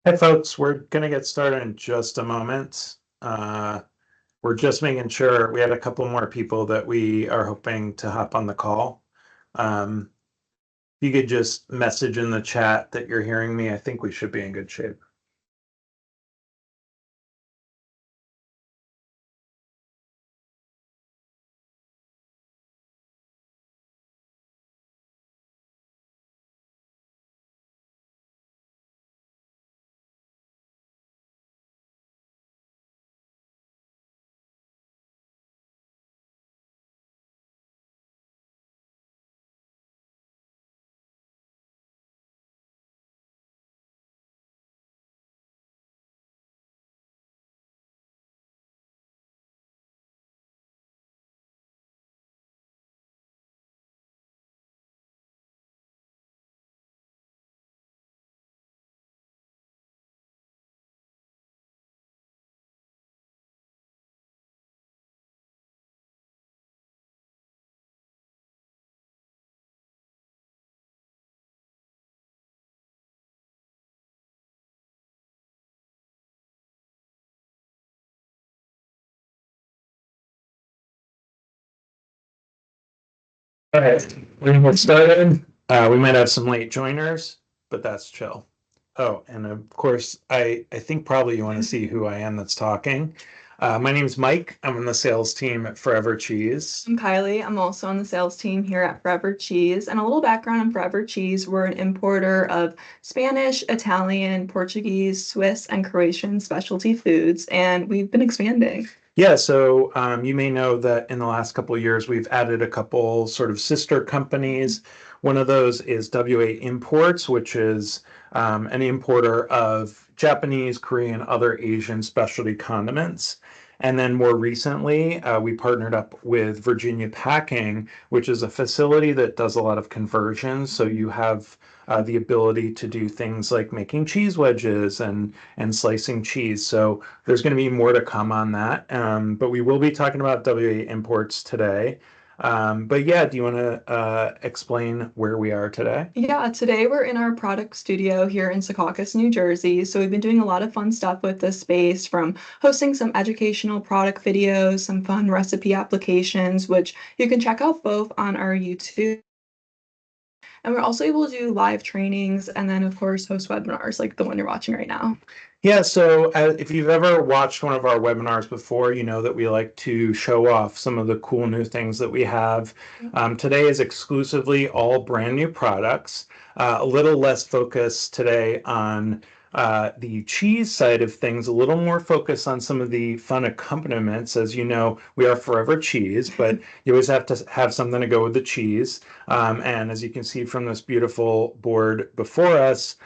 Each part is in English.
Hey folks, we're gonna get started in just a moment. We're just making sure we had a couple more people that we are hoping to hop on the call. You could just message in the chat that you're hearing me. I think we should be in good shape. All right, we're gonna get started. We might have some late joiners, but that's chill. Oh, and of course, I think probably you want to see who I am that's talking. My name's Mike. I'm on the sales team at Forever Cheese. I'm Kylie. I'm also on the sales team here at Forever Cheese. And a little background on Forever Cheese, we're an importer of Spanish, Italian, Portuguese, Swiss, and Croatian specialty foods, and we've been expanding. Yeah, so you may know that in the last couple of years, we've added a couple sort of sister companies. One of those is WA Imports, which is an importer of Japanese, Korean, other Asian specialty condiments. And then more recently, we partnered up with Virginia Packing, which is a facility that does a lot of conversions. So you have the ability to do things like making cheese wedges and slicing cheese. So there's going to be more to come on that. But we will be talking about WA imports today. But yeah, do you want to explain where we are today? Yeah, today we're in our product studio here in Secaucus, New Jersey. So we've been doing a lot of fun stuff with this space, from hosting some educational product videos, some fun recipe applications, which you can check out both on our YouTube. And we're also able to do live trainings and then, of course, host webinars like the one you're watching right now. Yeah, so if you've ever watched one of our webinars before, you know that we like to show off some of the cool new things that we have. Today is exclusively all brand new products. A little less focus today on the cheese side of things, a little more focus on some of the fun accompaniments. As you know, we are Forever Cheese, but you always have to have something to go with the cheese. And as you can see from this beautiful board before us,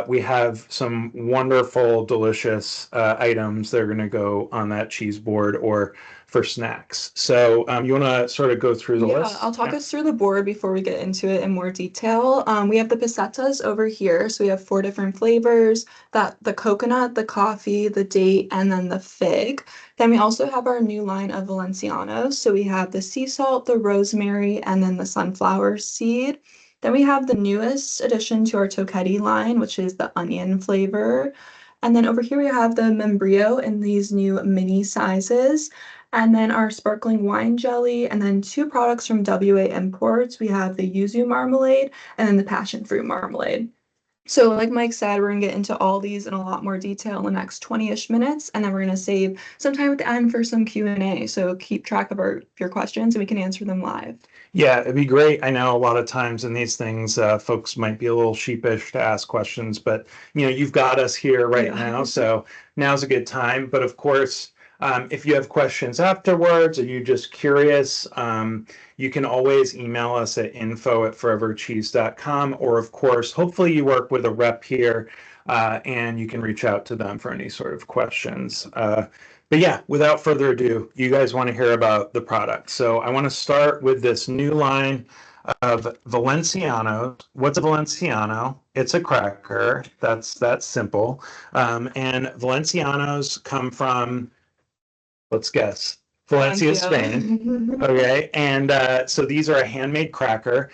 we have some wonderful, delicious items that are going to go on that cheese board or for snacks. So you want to sort of go through the Yeah, list? I'll talk Yeah. us through the board before we get into it in more detail. We have the pesetas over here. So we have four different flavors, that the coconut, the coffee, the date, and then the fig. Then we also have our new line of Valencianos. So we have the sea salt, the rosemary, and then the sunflower seed. Then we have the newest addition to our Tocchetti line, which is the onion flavor. And then over here we have the Membrillo in these new mini sizes. And then our sparkling wine jelly, and then two products from WA Imports. We have the yuzu marmalade and then the passion fruit marmalade. So, like Mike said, we're gonna get into all these in a lot more detail in the next 20-ish minutes, and then we're gonna save some time at the end for some Q&A. So keep track of your questions and we can answer them live. Yeah, it'd be great. I know a lot of times in these things, folks might be a little sheepish to ask questions, but you've got us here right Yeah. now, so now's a good time. But of course, if you have questions afterwards or you're just curious, you can always email us at info@forevercheese.com, or of course, hopefully you work with a rep here, and you can reach out to them for any sort of questions. But yeah, without further ado, you guys want to hear about the product. So I want to start with this new line of Valencianos. What's a Valenciano? It's a cracker. That's simple. And Valencianos come from, let's guess, Valencia, Spain. Okay, and so these are a handmade cracker.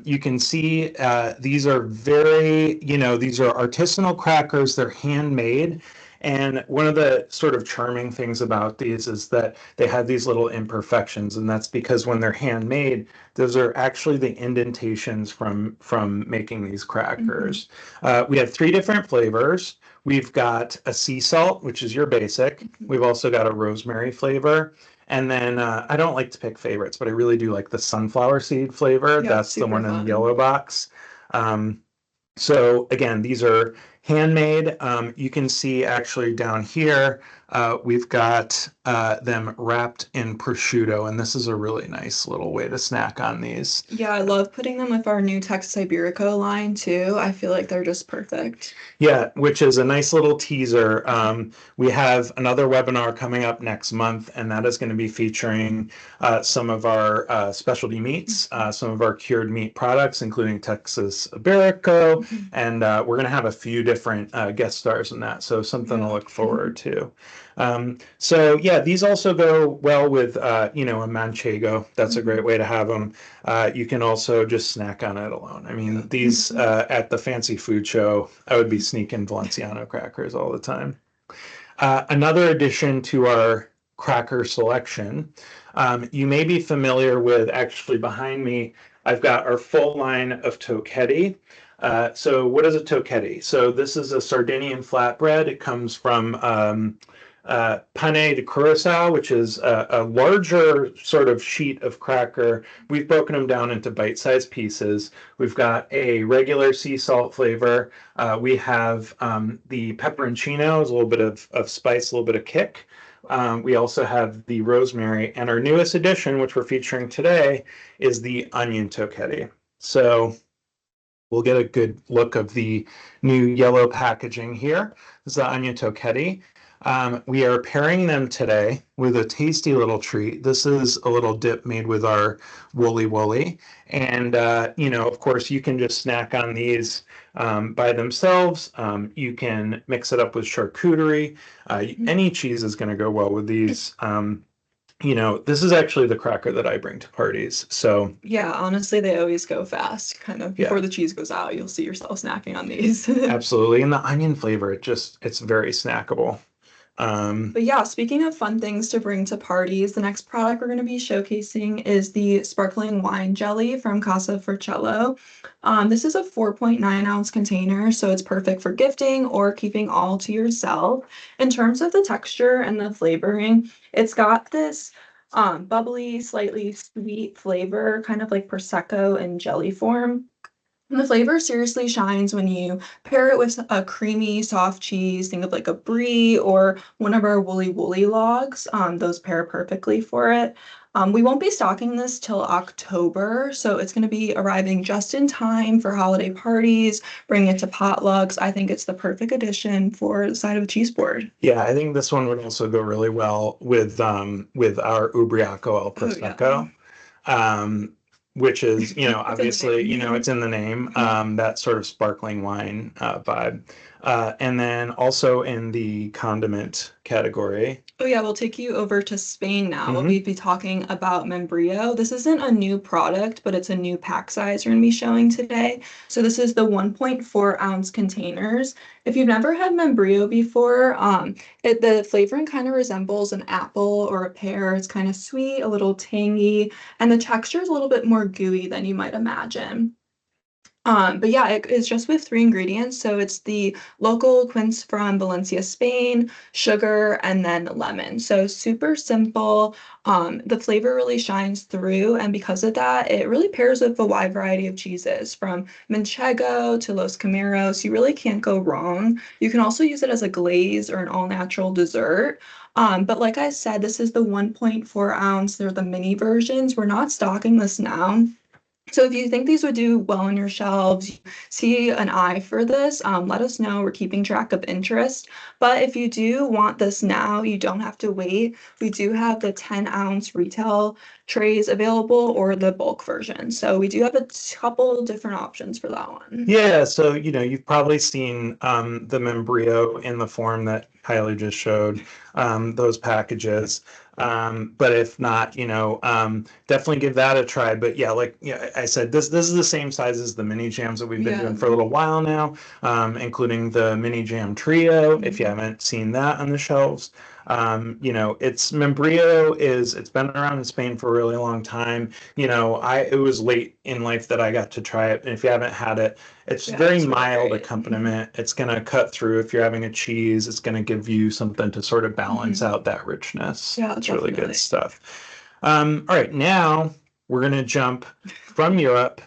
You can see these are these are artisanal crackers. They're handmade. And one of the sort of charming things about these is that they have these little imperfections, and that's because when they're handmade, those are actually the indentations from making these crackers. We have three different flavors. We've got a sea salt, which is your basic. We've also got a rosemary flavor. And then I don't like to pick favorites, but I really do like the sunflower seed flavor. Yeah, That's the super one in the fun. yellow box. Um, so again, these are handmade. You can see actually down here, we've got them wrapped in prosciutto, and this is a really nice little way to snack on these. Yeah, I love putting them with our new Texas Iberico line too. I feel like they're just perfect. Yeah, which is a nice little teaser. We have another webinar coming up next month, and that is going to be featuring some of our specialty meats, some of our cured meat products, including Texas Iberico, and we're going to have a few different guest stars in that. So something to look forward to. So yeah, these also go well with a manchego. That's a great way to have them. You can also just snack on it alone. I mean, these at the fancy food show, I would be sneaking Valenciano crackers all the time. Another addition to our cracker selection, you may be familiar with, actually behind me, I've got our full line of Tocchetti. So what is a Tocchetti? So this is a Sardinian flatbread. It comes from pane de curacao, which is a larger sort of sheet of cracker. We've broken them down into bite-sized pieces. We've got a regular sea salt flavor. We have the pepperoncino, is a little bit of spice, a little bit of kick. We also have the rosemary, and our newest addition, which we're featuring today, is the onion tocchetti. So we'll get a good look of the new yellow packaging here. This is the onion tocchetti. We are pairing them today with a tasty little treat. This is a little dip made with our Woolly Woolly. And, of course, you can just snack on these by themselves. You can mix it up with charcuterie. Any cheese is going to go well with these. This is actually the cracker that I bring to parties. So yeah, honestly, they always go fast. Kind of before the cheese goes out, you'll see yourself snacking on these. Absolutely. And the onion flavor, it's very snackable. But yeah, speaking of fun things to bring to parties, the next product we're going to be showcasing is the sparkling wine jelly from Casa Forcello. This is a 4.9 ounce container, so it's perfect for gifting or keeping all to yourself. In terms of the texture and the flavoring, it's got this bubbly, slightly sweet flavor, kind of like Prosecco in jelly form. And the flavor seriously shines when you pair it with a creamy, soft cheese. Think of like a brie or one of our Woolly Woolly logs. Those pair perfectly for it. We won't be stocking this till October, so it's going to be arriving just in time for holiday parties, bring it to potlucks. I think it's the perfect addition for the side of a cheese board. Yeah, I think this one would also go really well with our Ubriaco al Prosecco. Which is, obviously, it's in the name, that sort of sparkling wine vibe. And then also in the condiment category. Oh yeah, we'll take you over to Spain now. We'll be talking about Membrillo. This isn't a new product, but it's a new pack size we're going to be showing today. So this is the 1.4 ounce containers. If you've never had Membrillo before, the flavoring kind of resembles an apple or a pear. It's kind of sweet, a little tangy, and the texture is a little bit more gooey than you might imagine. But yeah, it's just with three ingredients. So it's the local quince from Valencia, Spain, sugar, and then lemon. So super simple. The flavor really shines through, and because of that, it really pairs with a wide variety of cheeses from Manchego to Los Cameros. You really can't go wrong. You can also use it as a glaze or an all-natural dessert. But like I said, this is the 1.4 ounce. They're the mini versions. We're not stocking this now. So if you think these would do well on your shelves, you see an eye for this, let us know. We're keeping track of interest. But if you do want this now, you don't have to wait. We do have the 10-ounce retail trays available or the bulk version. So we do have a couple different options for that one. Yeah, so you've probably seen the Membrillo in the form that Kylie just showed, those packages. But if not, definitely give that a try. But yeah, like I said, this is the same size as the mini jams that we've been doing for a little while now, including the mini jam trio. If you haven't seen that on the shelves, it's Membrillo it's been around in Spain for a really long time. It was late in life that I got to try it. And if you haven't had it, it's very it's really mild great. accompaniment. It's going to cut through if you're having a cheese. It's going to give you something to sort of balance out that richness. Yeah, it's really definitely. good stuff. All right, now we're going to jump from Europe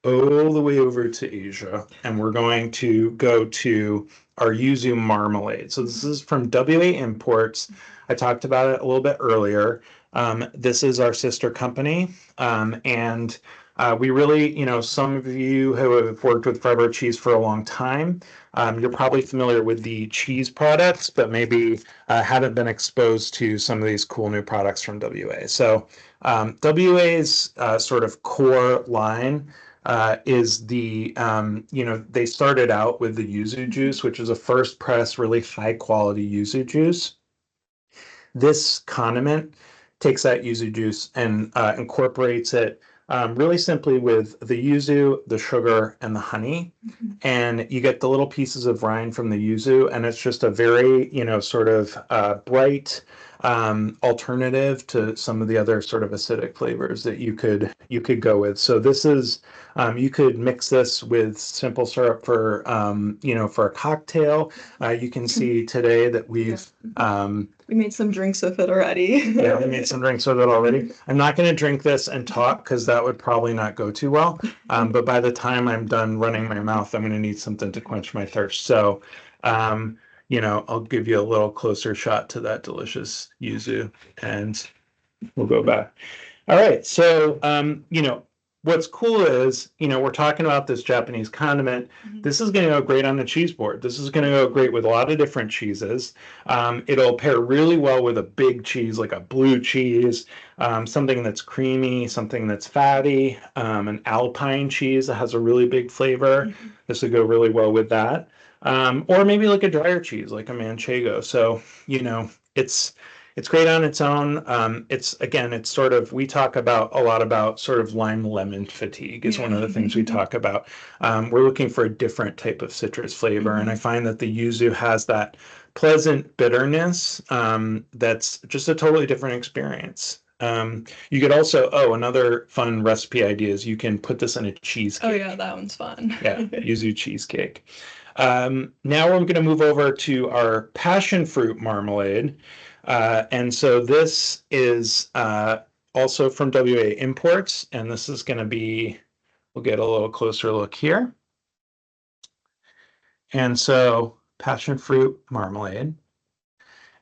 all the way over to Asia, and we're going to go to our yuzu marmalade. So this is from WA Imports. I talked about it a little bit earlier. This is our sister company, and we really, some of you who have worked with Forever Cheese for a long time, you're probably familiar with the cheese products, but maybe haven't been exposed to some of these cool new products from WA. So WA's sort of core line is they started out with the yuzu juice, which is a first press, really high quality yuzu juice. This condiment takes that yuzu juice and incorporates it really simply with the yuzu, the sugar, and the honey. And you get the little pieces of rind from the yuzu, and it's just a very, sort of bright alternative to some of the other sort of acidic flavors that you could go with. So this is you could mix this with simple syrup for for a cocktail. You can see today that we made some drinks with it already. Yeah, we made some drinks with it already. I'm not going to drink this and talk because that would probably not go too well. But by the time I'm done running my mouth, I'm going to need something to quench my thirst. So, I'll give you a little closer shot to that delicious yuzu, and we'll go back. All right. So, what's cool is, we're talking about this Japanese condiment. This is going to go great on the cheese board. This is going to go great with a lot of different cheeses. It'll pair really well with a big cheese, like a blue cheese, something that's creamy, something that's fatty, an Alpine cheese that has a really big flavor. This would go really well with that. Or maybe like a drier cheese, like a manchego. So, it's great on its own. It's sort of, we talk about a lot about sort of lime lemon fatigue is one of the things we talk about. We're looking for a different type of citrus flavor. And I find that the yuzu has that pleasant bitterness that's just a totally different experience. You could also, another fun recipe idea is you can put this in a cheesecake. Oh yeah, that one's fun. Yeah, yuzu cheesecake. Now we're going to move over to our passion fruit marmalade. And so this is also from WA Imports, and this is going to be, we'll get a little closer look here. And so passion fruit marmalade.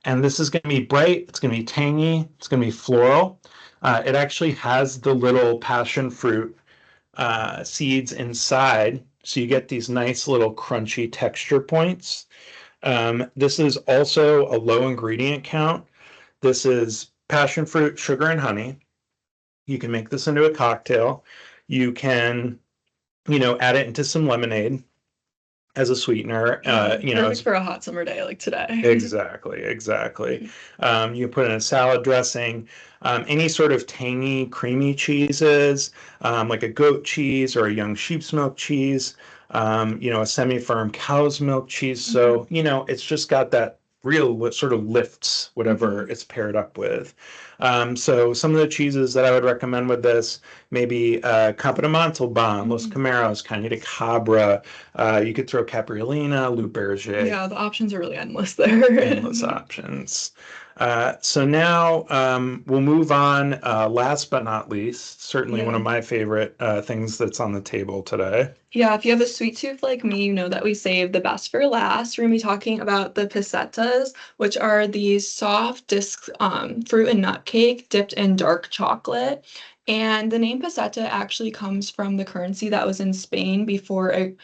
And this is going to be bright, it's going to be tangy, it's going to be floral. It actually has the little passion fruit seeds inside, so you get these nice little crunchy texture points. This is also a low ingredient count. This is passion fruit, sugar, and honey. You can make this into a cocktail. You can, add it into some lemonade as a sweetener. Perfect for a hot summer day like today. Exactly. You put in a salad dressing. Any sort of tangy, creamy cheeses, like a goat cheese or a young sheep's milk cheese, a semi-firm cow's milk cheese. So, it's just got that real what sort of lifts whatever it's paired up with. So some of the cheeses that I would recommend with this, maybe Campo de Montalban, Los Camaros, Caña de Cabra. You could throw Capriolina, Loup Berger. Yeah, the options are really endless there. Endless options. So now we'll move on. Last but not least, certainly one of my favorite things that's on the table today. Yeah, if you have a sweet tooth like me, you know that we save the best for last. We're going to be talking about the pesetas, which are these soft disc fruit and nut cake dipped in dark chocolate. And the name peseta actually comes from the currency that was in Spain before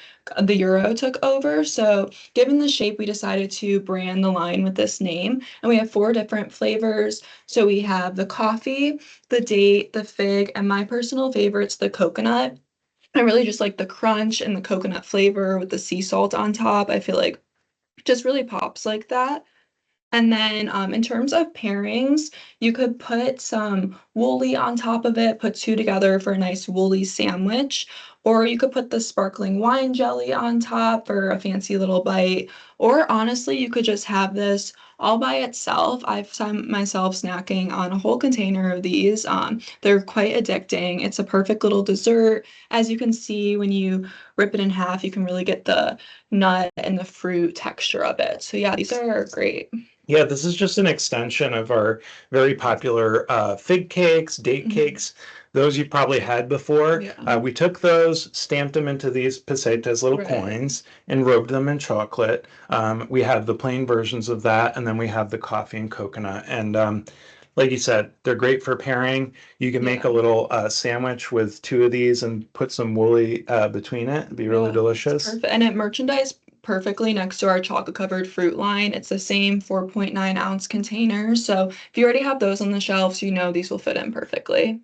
the euro took over. So given the shape, we decided to brand the line with this name. And we have 4 different flavors. So we have the coffee, the date, the fig, and my personal favorite's the coconut. I really just like the crunch and the coconut flavor with the sea salt on top. I feel like it just really pops like that. And then in terms of pairings, you could put some Wooly on top of it, put two together for a nice Wooly sandwich, or you could put the sparkling wine jelly on top for a fancy little bite. Or honestly, you could just have this all by itself. I've found myself snacking on a whole container of these. They're quite addicting. It's a perfect little dessert. As you can see, when you rip it in half, you can really get the nut and the fruit texture of it. So yeah, these are great. Yeah, this is just an extension of our very popular fig cakes, date Mhm. cakes. Those you've probably had before. Yeah. We took those, stamped them into these pesetas, little Right. coins, and robed them in chocolate. We have the plain versions of that, and then we have the coffee and coconut. And like you said, they're great for pairing. You can make a Yeah. little sandwich with two of these and put some Wooly between it. It'd be really Yeah, it's delicious. perfect. And it merchandised perfectly next to our chocolate covered fruit line. It's the same 4.9 ounce containers. So if you already have those on the shelves, you know these will fit in perfectly.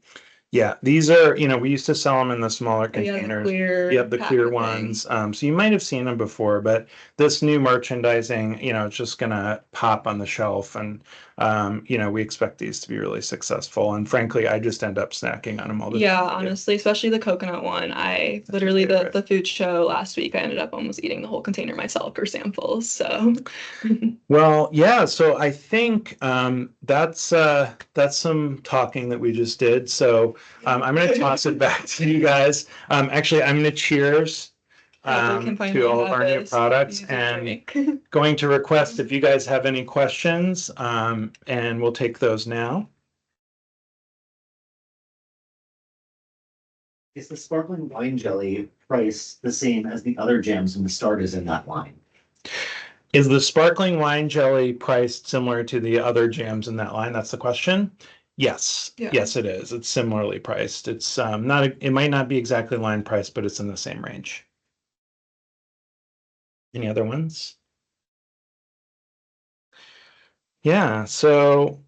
Yeah, these are, we used to sell them in the smaller Oh yeah, the containers. clear Yep, the clear packaging. ones. So you might have seen them before, but this new merchandising, it's just gonna pop on the shelf, and we expect these to be really successful. And frankly, I just end up snacking on them all the Yeah, time. honestly, especially the coconut one. I That's my literally favorite. the food show last week, I ended up almost eating the whole container myself for samples. So Well, yeah, so I think that's some talking that we just did. So I'm gonna toss it back to you guys. Actually, I'm gonna cheers that we can to finally all of have our new this products, easy and drink. going to request if you guys have any questions, and we'll take those now. Is the sparkling wine jelly price the same as the other jams and the starters in that line? Is the sparkling wine jelly priced similar to the other jams in that line? That's the question. Yes, Yeah. yes, it is. It's similarly priced. It's it might not be exactly line price, but it's in the same range. Any other ones? Yeah, so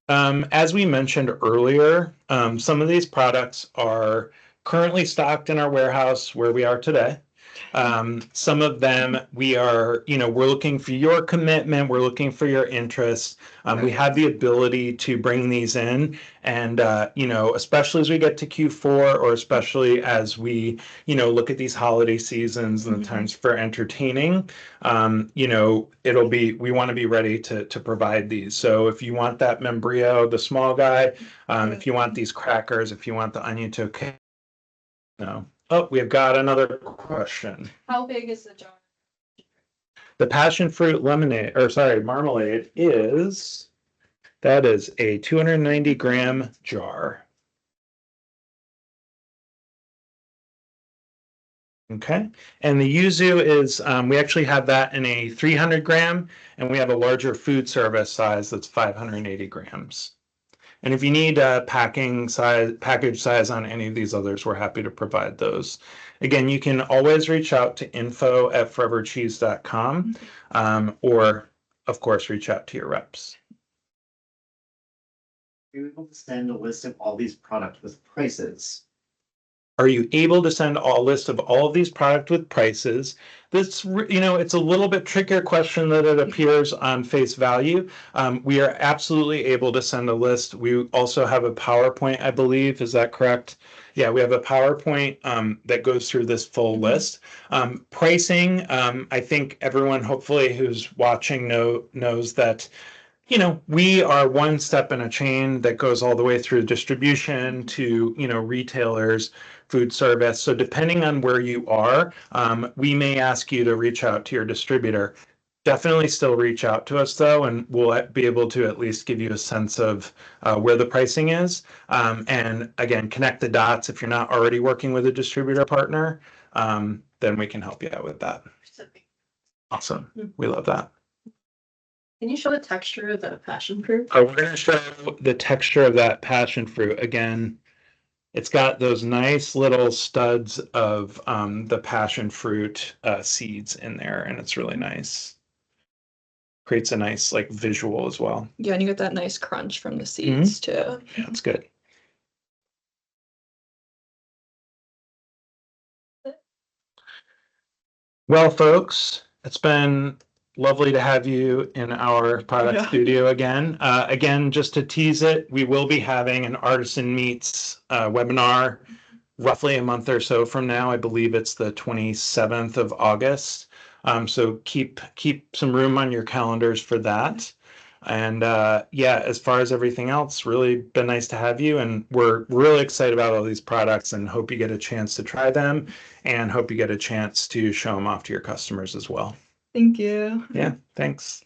as we mentioned earlier, some of these products are currently stocked in our warehouse where we are today. Some of them we're looking for your commitment, we're looking for your interest. We have the ability to bring these in, and especially as we get to Q4, or especially as we look at these holiday seasons and the times for entertaining. We want to be ready to provide these. So if you want that membrillo, the small guy, if you want these crackers, if you want the onion toque, no. Oh, we've got another question. How big is the jar? The passion fruit lemonade, or sorry, marmalade that is a 290-gram jar. Okay, and the yuzu is, we actually have that in a 300-gram, and we have a larger food service size that's 580 grams. And if you need a package size on any of these others, we're happy to provide those. Again, you can always reach out to info@forevercheese.com, or of course, reach out to your reps. Are you able to send a list of all these products with prices? Are you able to send a list of all of these products with prices? It's a little bit trickier question than it appears on face value. We are absolutely able to send a list. We also have a PowerPoint, I believe. Is that correct? Yeah, we have a PowerPoint that goes through this full list. Pricing, I think everyone hopefully who's watching knows that we are one step in a chain that goes all the way through distribution to, retailers, food service. So depending on where you are, we may ask you to reach out to your distributor. Definitely still reach out to us though, and we'll be able to at least give you a sense of where the pricing is. And again, connect the dots. If you're not already working with a distributor partner, then we can help you out with that. Awesome. We love that. Can you show the texture of the passion fruit? Oh, we're going to show the texture of that passion fruit. Again, it's got those nice little studs of the passion fruit seeds in there, and it's really nice. Creates a nice like visual as well. Yeah, and you get that nice crunch from the seeds too. Yeah, it's good. Well, folks, it's been lovely to have you in our product Yeah. studio again. Again, just to tease it, we will be having an Artisan Meets webinar roughly a month or so from now. I believe it's the 27th of August. So keep some room on your calendars for that. And yeah, as far as everything else, really been nice to have you. And we're really excited about all these products and hope you get a chance to try them and hope you get a chance to show them off to your customers as well. Thank you. Yeah, thanks.